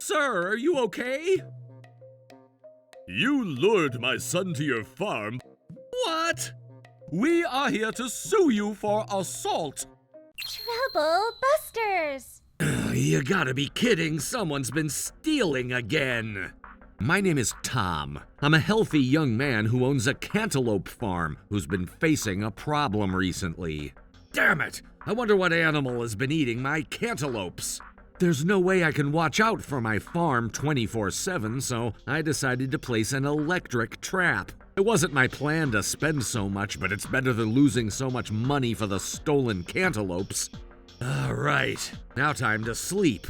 Sir, are you okay? You lured my son to your farm. What? We are here to sue you for assault. Trouble Busters! You gotta be kidding. Someone's been stealing again. My name is Tom. I'm a healthy young man who owns a cantaloupe farm who's been facing a problem recently. Damn it! I wonder what animal has been eating my cantaloupes. There's no way I can watch out for my farm 24/7, so I decided to place an electric trap. It wasn't my plan to spend so much, but it's better than losing so much money for the stolen cantaloupes. All right, now time to sleep.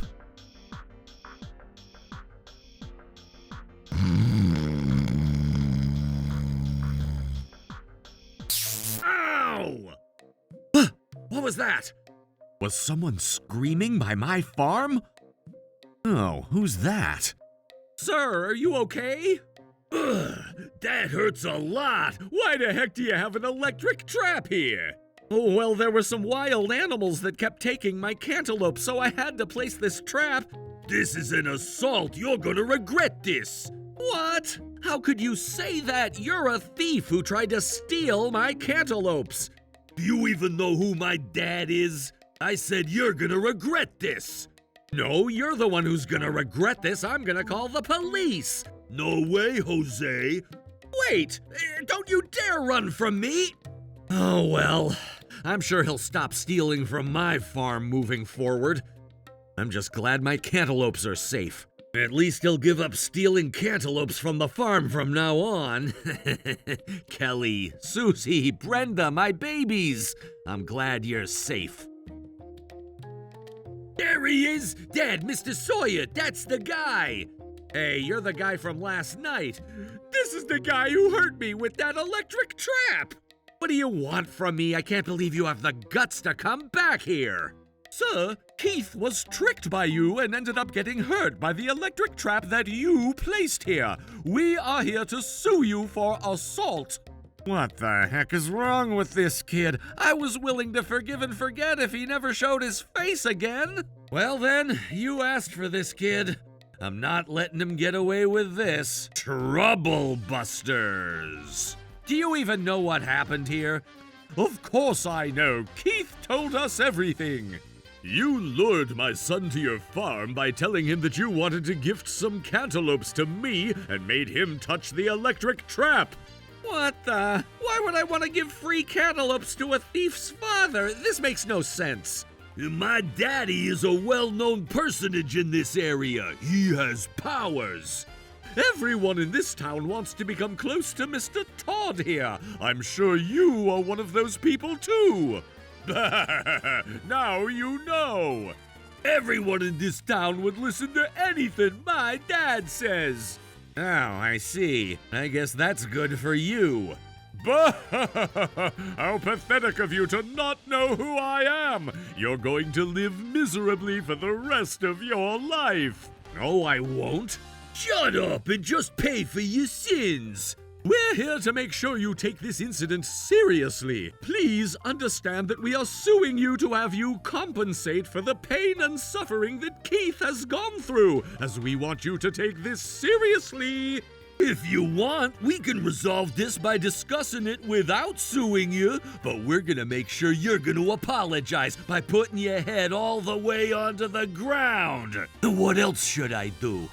Ow! What was that? Was someone screaming by my farm? Oh, who's that? Sir, are you okay? Ugh, that hurts a lot. Why the heck do you have an electric trap here? Oh, well, there were some wild animals that kept taking my cantaloupe, so I had to place this trap. This is an assault. You're gonna regret this. What? How could you say that? You're a thief who tried to steal my cantaloupes. Do you even know who my dad is? I said you're gonna regret this. No, you're the one who's gonna regret this. I'm gonna call the police. No way, Jose. Wait, don't you dare run from me. Oh, well, I'm sure he'll stop stealing from my farm moving forward. I'm just glad my cantaloupes are safe. At least he'll give up stealing cantaloupes from the farm from now on. Kelly, Susie, Brenda, my babies. I'm glad you're safe. There he is! Dad, Mr. Sawyer, that's the guy! Hey, you're the guy from last night. This is the guy who hurt me with that electric trap! What do you want from me? I can't believe you have the guts to come back here! Sir, Keith was tricked by you and ended up getting hurt by the electric trap that you placed here. We are here to sue you for assault. What the heck is wrong with this kid? I was willing to forgive and forget if he never showed his face again. Well then, you asked for this, kid. I'm not letting him get away with this. Trouble Busters. Do you even know what happened here? Of course I know. Keith told us everything. You lured my son to your farm by telling him that you wanted to gift some cantaloupes to me and made him touch the electric trap. What the? Why would I want to give free cantaloupes to a thief's father? This makes no sense. My daddy is a well-known personage in this area. He has powers. Everyone in this town wants to become close to Mr. Todd here. I'm sure you are one of those people too. Now you know. Everyone in this town would listen to anything my dad says. Oh, I see. I guess that's good for you. Bah! How pathetic of you to not know who I am! You're going to live miserably for the rest of your life. No, I won't. Shut up and just pay for your sins. We're here to make sure you take this incident seriously. Please understand that we are suing you to have you compensate for the pain and suffering that Keith has gone through, as we want you to take this seriously. If you want, we can resolve this by discussing it without suing you, but we're gonna make sure you're gonna apologize by putting your head all the way onto the ground. What else should I do?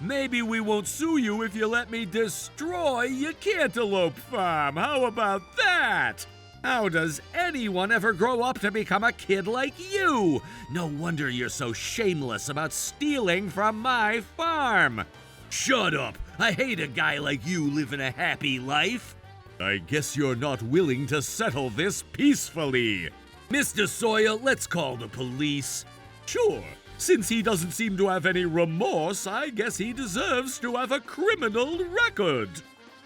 Maybe we won't sue you if you let me destroy your cantaloupe farm. How about that? How does anyone ever grow up to become a kid like you? No wonder you're so shameless about stealing from my farm. Shut up. I hate a guy like you living a happy life. I guess you're not willing to settle this peacefully. Mr. Sawyer, let's call the police. Sure. Since he doesn't seem to have any remorse, I guess he deserves to have a criminal record.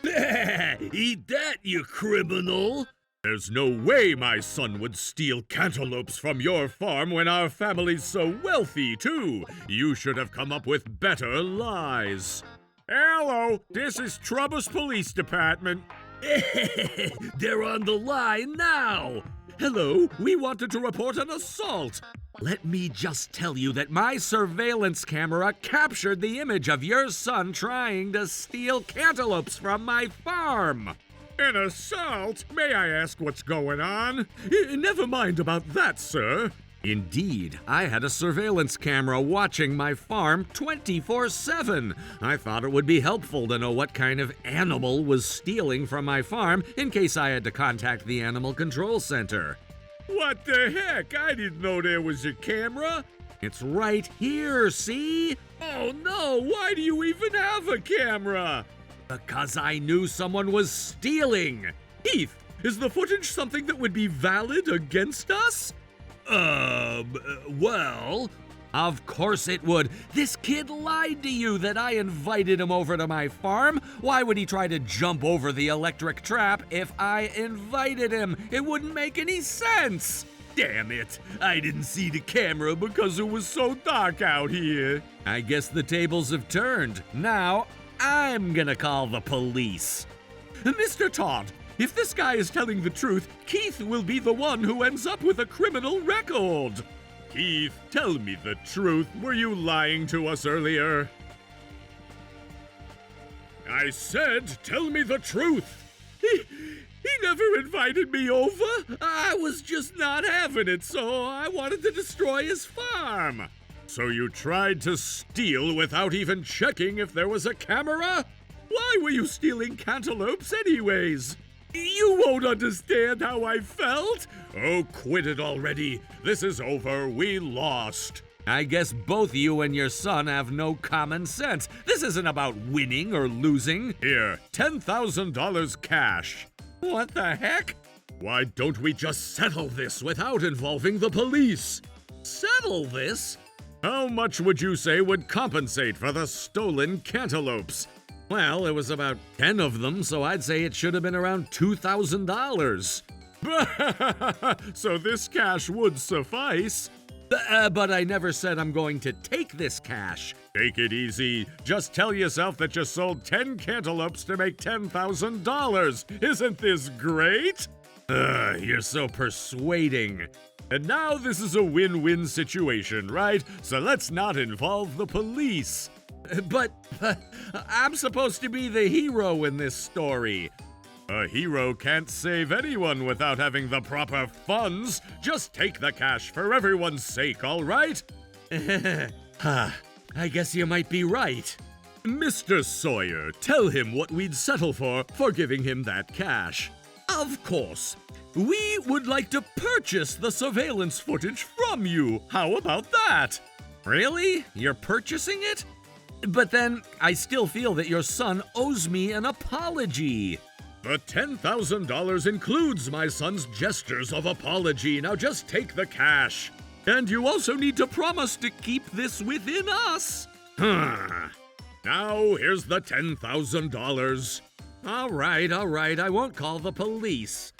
Eat that, you criminal! There's no way my son would steal cantaloupes from your farm when our family's so wealthy, too. You should have come up with better lies. Hello, this is Troubles Police Department. They're on the line now. Hello, we wanted to report an assault. Let me just tell you that my surveillance camera captured the image of your son trying to steal cantaloupes from my farm. An assault? May I ask what's going on? Never mind about that, sir. Indeed, I had a surveillance camera watching my farm 24/7. I thought it would be helpful to know what kind of animal was stealing from my farm in case I had to contact the Animal Control Center. What the heck? I didn't know there was a camera. It's right here, see? Oh no, why do you even have a camera? Because I knew someone was stealing. Heath, is the footage something that would be valid against us? Well, of course it would. This kid lied to you that I invited him over to my farm. Why would he try to jump over the electric trap if I invited him? It wouldn't make any sense. Damn it, I didn't see the camera because it was so dark out here. I guess the tables have turned. Now, I'm gonna call the police. Mr. Todd, if this guy is telling the truth, Keith will be the one who ends up with a criminal record. Keith, tell me the truth. Were you lying to us earlier? I said, tell me the truth. He never invited me over. I was just not having it, so I wanted to destroy his farm. So you tried to steal without even checking if there was a camera? Why were you stealing cantaloupes anyways? You won't understand how I felt. Oh, quit it already. This is over. We lost. I guess both you and your son have no common sense. This isn't about winning or losing. Here, $10,000 cash. What the heck? Why don't we just settle this without involving the police? Settle this? How much would you say would compensate for the stolen cantaloupes? Well, it was about 10 of them, so I'd say it should have been around $2,000. So this cash would suffice. But I never said I'm going to take this cash. Take it easy. Just tell yourself that you sold 10 cantaloupes to make $10,000. Isn't this great? You're so persuading. And now this is a win-win situation, right? So let's not involve the police. But I'm supposed to be the hero in this story. A hero can't save anyone without having the proper funds. Just take the cash for everyone's sake, all right? I guess you might be right. Mr. Sawyer, tell him what we'd settle for giving him that cash. Of course. We would like to purchase the surveillance footage from you. How about that? Really? You're purchasing it? But then, I still feel that your son owes me an apology. The $10,000 includes my son's gestures of apology. Now just take the cash. And you also need to promise to keep this within us. Now, here's the $10,000. All right, I won't call the police.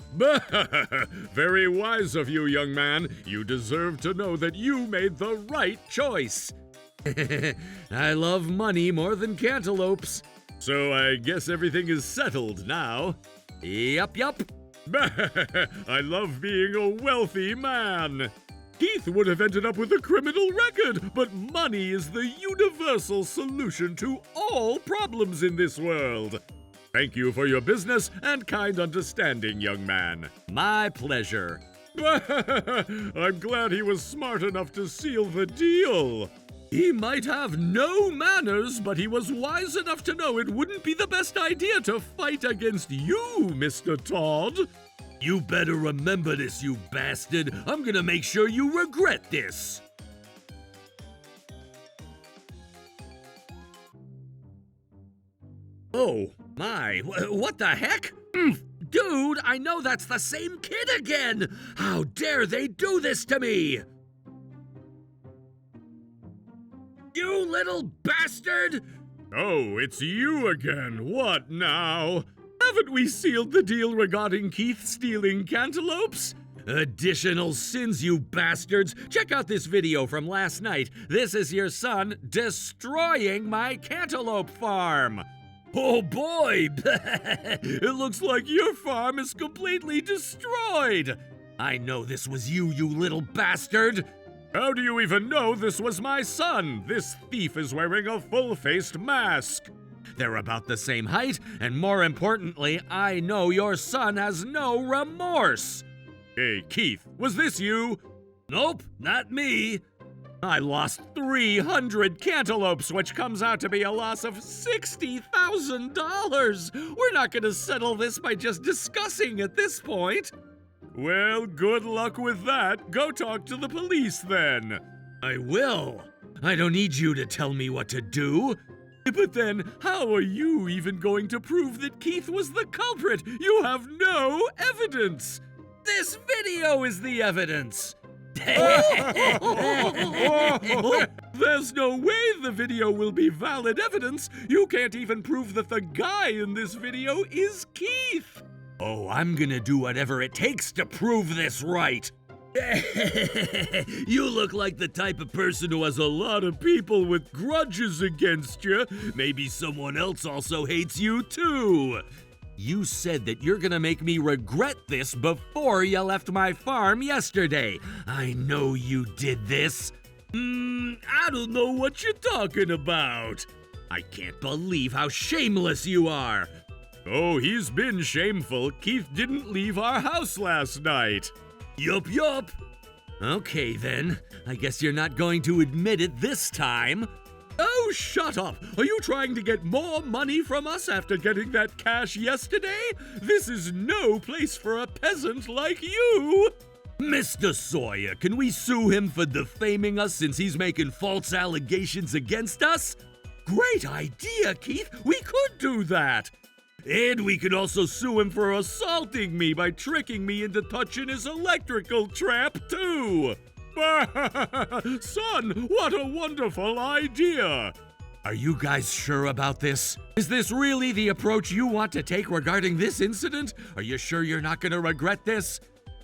Very wise of you, young man. You deserve to know that you made the right choice. I love money more than cantaloupes. So I guess everything is settled now. Yup. I love being a wealthy man. Keith would have ended up with a criminal record, but money is the universal solution to all problems in this world. Thank you for your business and kind understanding, young man. My pleasure. I'm glad he was smart enough to seal the deal. He might have no manners, but he was wise enough to know it wouldn't be the best idea to fight against you, Mr. Todd. You better remember this, you bastard. I'm gonna make sure you regret this. Oh, my. What the heck? Dude, I know that's the same kid again. How dare they do this to me? You little bastard! Oh, it's you again. What now? Haven't we sealed the deal regarding Keith stealing cantaloupes? Additional sins, you bastards! Check out this video from last night. This is your son destroying my cantaloupe farm. Oh boy! It looks like your farm is completely destroyed! I know this was you, you little bastard! How do you even know this was my son? This thief is wearing a full-faced mask. They're about the same height, and more importantly, I know your son has no remorse. Hey, Keith, was this you? Nope, not me. I lost 300 cantaloupes, which comes out to be a loss of $60,000. We're not going to settle this by just discussing at this point. Well, good luck with that. Go talk to the police then. I will. I don't need you to tell me what to do. But then, how are you even going to prove that Keith was the culprit? You have no evidence. This video is the evidence. There's no way the video will be valid evidence. You can't even prove that the guy in this video is Keith. Oh, I'm gonna do whatever it takes to prove this right. You look like the type of person who has a lot of people with grudges against you. Maybe someone else also hates you too. You said that you're gonna make me regret this before you left my farm yesterday. I know you did this. I don't know what you're talking about. I can't believe how shameless you are. Oh, he's been shameful. Keith didn't leave our house last night. Yup. Okay then, I guess you're not going to admit it this time. Oh, shut up! Are you trying to get more money from us after getting that cash yesterday? This is no place for a peasant like you! Mr. Sawyer, can we sue him for defaming us since he's making false allegations against us? Great idea, Keith! We could do that! And we could also sue him for assaulting me by tricking me into touching his electrical trap, too! Son, what a wonderful idea! Are you guys sure about this? Is this really the approach you want to take regarding this incident? Are you sure you're not gonna regret this?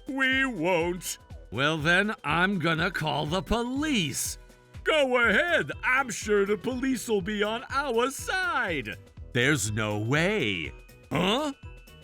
We won't. Well then, I'm gonna call the police. Go ahead, I'm sure the police will be on our side. There's no way. Huh?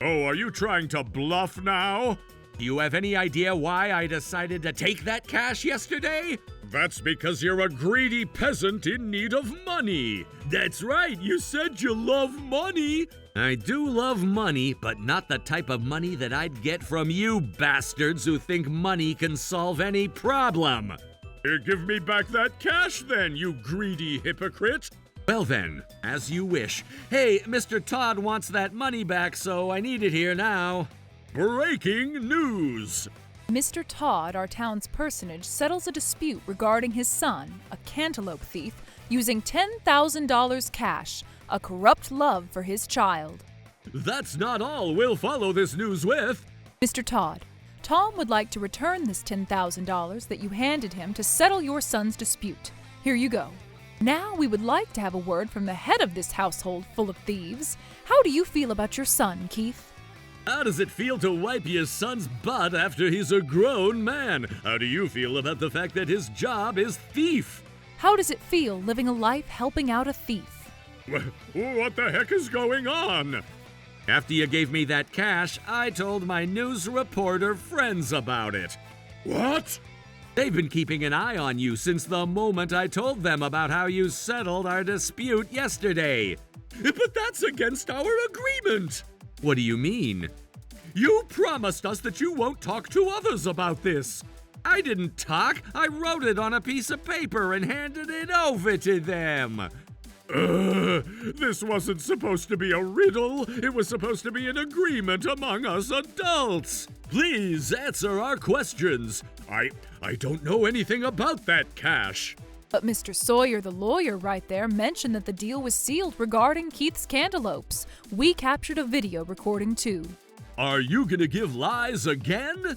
Oh, are you trying to bluff now? Do you have any idea why I decided to take that cash yesterday? That's because you're a greedy peasant in need of money. That's right, you said you love money. I do love money, but not the type of money that I'd get from you bastards who think money can solve any problem. Here, give me back that cash then, you greedy hypocrite. Well then, as you wish. Hey, Mr. Todd wants that money back, so I need it here now. Breaking news! Mr. Todd, our town's personage, settles a dispute regarding his son, a cantaloupe thief, using $10,000 cash, a corrupt love for his child. That's not all we'll follow this news with. Mr. Todd, Tom would like to return this $10,000 that you handed him to settle your son's dispute. Here you go. Now we would like to have a word from the head of this household full of thieves. How do you feel about your son, Keith? How does it feel to wipe your son's butt after he's a grown man? How do you feel about the fact that his job is thief? How does it feel living a life helping out a thief? What the heck is going on? After you gave me that cash, I told my news reporter friends about it. What? They've been keeping an eye on you since the moment I told them about how you settled our dispute yesterday. But that's against our agreement. What do you mean? You promised us that you won't talk to others about this. I didn't talk. I wrote it on a piece of paper and handed it over to them. This wasn't supposed to be a riddle. It was supposed to be an agreement among us adults. Please answer our questions. I don't know anything about that cash. But Mr. Sawyer, the lawyer right there, mentioned that the deal was sealed regarding Keith's cantaloupes. We captured a video recording too. Are you gonna give lies again?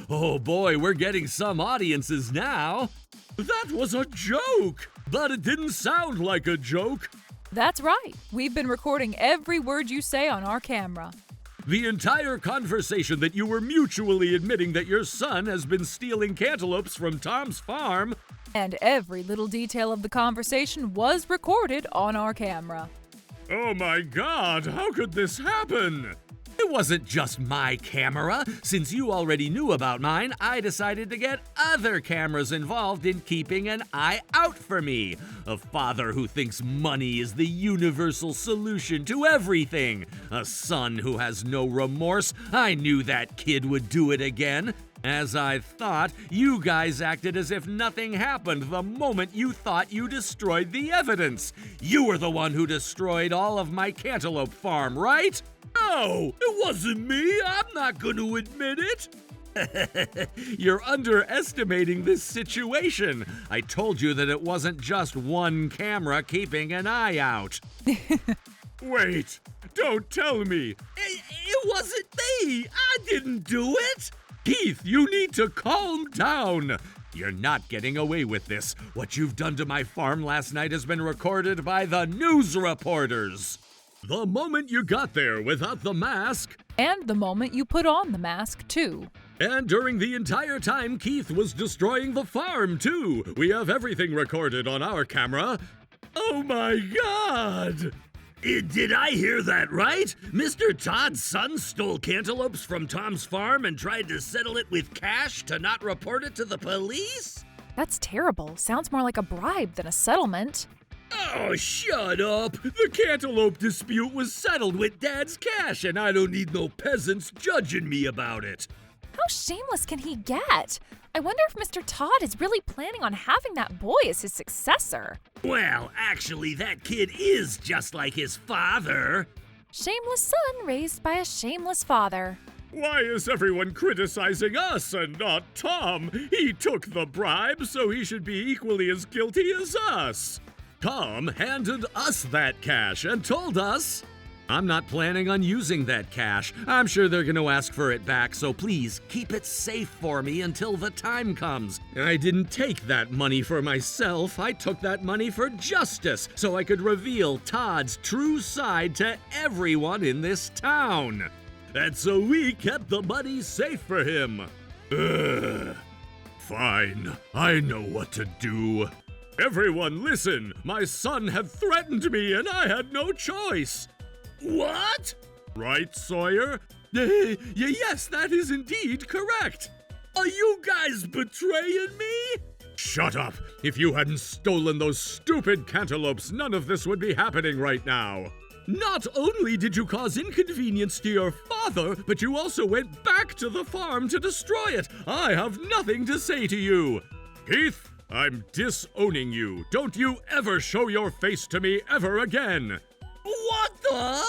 Oh boy, we're getting some audiences now. That was a joke, but it didn't sound like a joke. That's right. We've been recording every word you say on our camera. The entire conversation that you were mutually admitting that your son has been stealing cantaloupes from Tom's farm. And every little detail of the conversation was recorded on our camera. Oh my God, how could this happen? It wasn't just my camera. Since you already knew about mine, I decided to get other cameras involved in keeping an eye out for me. A father who thinks money is the universal solution to everything. A son who has no remorse. I knew that kid would do it again. As I thought, you guys acted as if nothing happened the moment you thought you destroyed the evidence. You were the one who destroyed all of my cantaloupe farm, right? No, it wasn't me. I'm not going to admit it. You're underestimating this situation. I told you that it wasn't just one camera keeping an eye out. Wait, don't tell me. It wasn't me. I didn't do it. Keith, you need to calm down. You're not getting away with this. What you've done to my farm last night has been recorded by the news reporters. The moment you got there without the mask. And the moment you put on the mask, too. And during the entire time Keith was destroying the farm, too. We have everything recorded on our camera. Oh my God! Did I hear that right? Mr. Todd's son stole cantaloupes from Tom's farm and tried to settle it with cash to not report it to the police? That's terrible. Sounds more like a bribe than a settlement. Oh, shut up! The cantaloupe dispute was settled with Dad's cash, and I don't need no peasants judging me about it. How shameless can he get? I wonder if Mr. Todd is really planning on having that boy as his successor. Well, actually, that kid is just like his father. Shameless son raised by a shameless father. Why is everyone criticizing us and not Tom? He took the bribe, so he should be equally as guilty as us. Tom handed us that cash and told us, I'm not planning on using that cash. I'm sure they're going to ask for it back, so please keep it safe for me until the time comes. I didn't take that money for myself. I took that money for justice, so I could reveal Todd's true side to everyone in this town. And so we kept the money safe for him. Fine, I know what to do. Everyone listen, my son had threatened me and I had no choice. What? Right, Sawyer? Yes, that is indeed correct. Are you guys betraying me? Shut up. If you hadn't stolen those stupid cantaloupes, none of this would be happening right now. Not only did you cause inconvenience to your father, but you also went back to the farm to destroy it. I have nothing to say to you. Keith, I'm disowning you. Don't you ever show your face to me ever again. What the?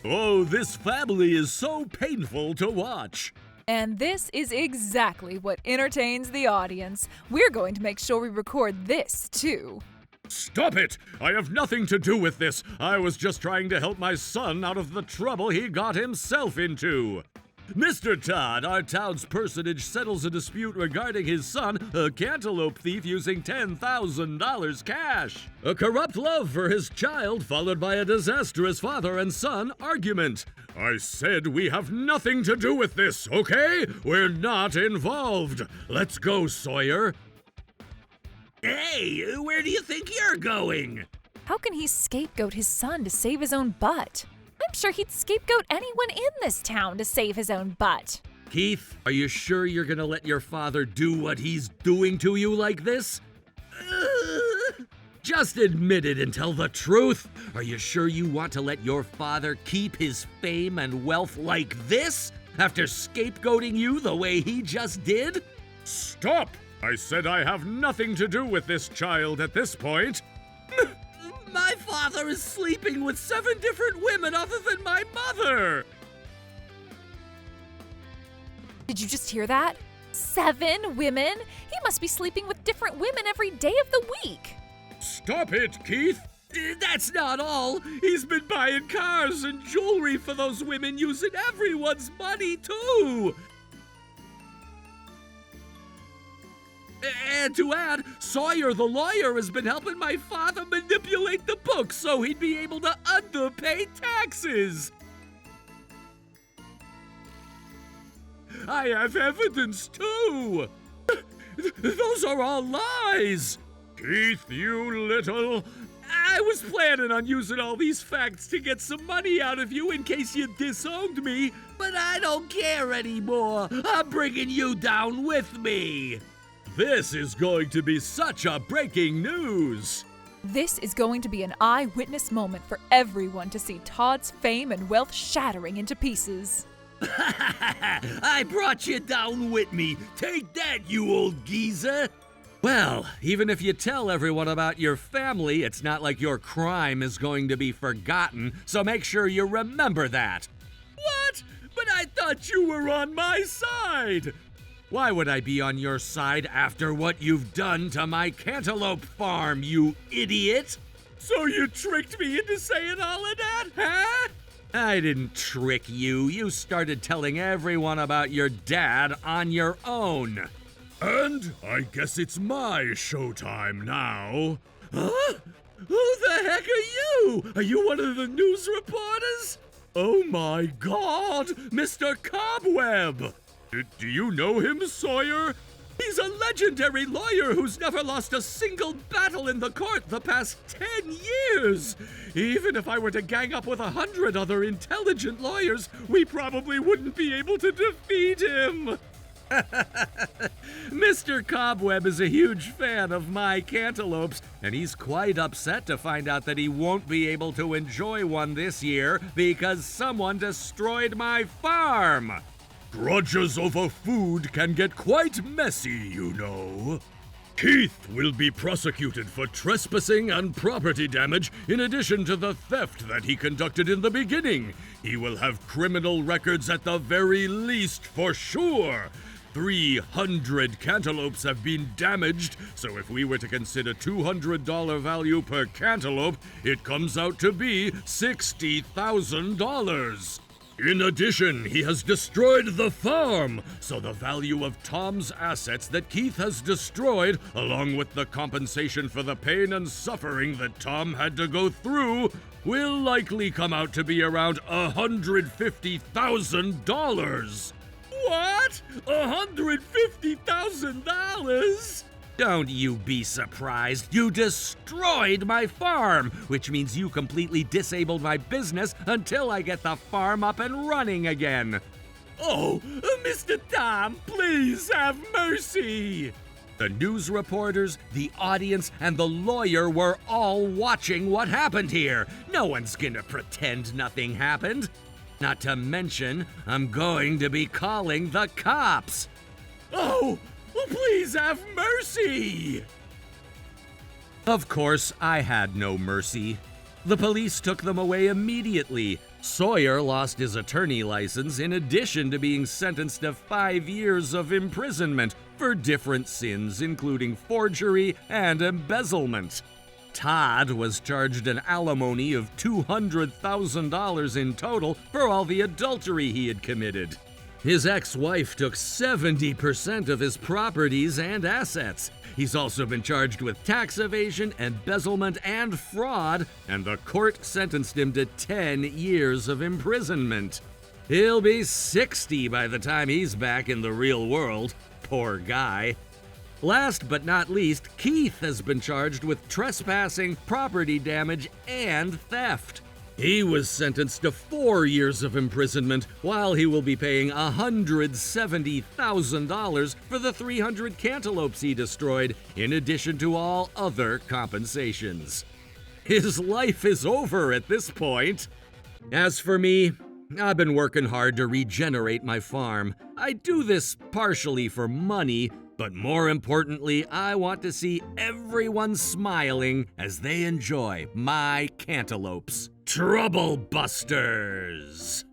Oh, this family is so painful to watch. And this is exactly what entertains the audience. We're going to make sure we record this, too. Stop it! I have nothing to do with this. I was just trying to help my son out of the trouble he got himself into. Mr. Todd, our town's personage, settles a dispute regarding his son, a cantaloupe thief, using $10,000 cash. A corrupt love for his child, followed by a disastrous father and son argument. I said we have nothing to do with this, okay? We're not involved. Let's go, Sawyer. Hey, where do you think you're going? How can he scapegoat his son to save his own butt? I'm sure he'd scapegoat anyone in this town to save his own butt. Keith, are you sure you're gonna let your father do what he's doing to you like this? Just admit it and tell the truth. Are you sure you want to let your father keep his fame and wealth like this after scapegoating you the way he just did? Stop! I said I have nothing to do with this child at this point. My father is sleeping with 7 different women other than my mother. Did you just hear that? 7 women? He must be sleeping with different women every day of the week. Stop it, Keith. That's not all. He's been buying cars and jewelry for those women using everyone's money, too. And to add, Sawyer the lawyer has been helping my father manipulate the books so he'd be able to underpay taxes. I have evidence, too. Those are all lies. Keith, you little... I was planning on using all these facts to get some money out of you in case you disowned me, but I don't care anymore. I'm bringing you down with me. This is going to be such a breaking news. This is going to be an eyewitness moment for everyone to see Todd's fame and wealth shattering into pieces. I brought you down with me. Take that, you old geezer. Well, even if you tell everyone about your family, it's not like your crime is going to be forgotten, so make sure you remember that. What? But I thought you were on my side. Why would I be on your side after what you've done to my cantaloupe farm, you idiot? So you tricked me into saying all of that, huh? I didn't trick you. You started telling everyone about your dad on your own. And I guess it's my showtime now. Huh? Who the heck are you? Are you one of the news reporters? Oh my God, Mr. Cobweb! Do you know him, Sawyer? He's a legendary lawyer who's never lost a single battle in the court the past 10 years. Even if I were to gang up with 100 other intelligent lawyers, we probably wouldn't be able to defeat him. Mr. Cobweb is a huge fan of my cantaloupes, and he's quite upset to find out that he won't be able to enjoy one this year because someone destroyed my farm. Grudges over food can get quite messy, you know. Keith will be prosecuted for trespassing and property damage in addition to the theft that he conducted in the beginning. He will have criminal records at the very least for sure. 300 cantaloupes have been damaged, so if we were to consider $200 value per cantaloupe, it comes out to be $60,000. In addition, he has destroyed the farm, so the value of Tom's assets that Keith has destroyed, along with the compensation for the pain and suffering that Tom had to go through, will likely come out to be around $150,000. What? $150,000? Don't you be surprised. You destroyed my farm, which means you completely disabled my business until I get the farm up and running again. Oh, Mr. Tom, please have mercy. The news reporters, the audience, and the lawyer were all watching what happened here. No one's gonna pretend nothing happened. Not to mention, I'm going to be calling the cops. Oh, please have mercy! Of course, I had no mercy. The police took them away immediately. Sawyer lost his attorney license in addition to being sentenced to 5 years of imprisonment for different sins, including forgery and embezzlement. Todd was charged an alimony of $200,000 in total for all the adultery he had committed. His ex-wife took 70% of his properties and assets. He's also been charged with tax evasion, embezzlement, and fraud, and the court sentenced him to 10 years of imprisonment. He'll be 60 by the time he's back in the real world. Poor guy. Last but not least, Keith has been charged with trespassing, property damage, and theft. He was sentenced to 4 years of imprisonment, while he will be paying $170,000 for the 300 cantaloupes he destroyed, in addition to all other compensations. His life is over at this point. As for me, I've been working hard to regenerate my farm. I do this partially for money, but more importantly, I want to see everyone smiling as they enjoy my cantaloupes. Trouble Busters!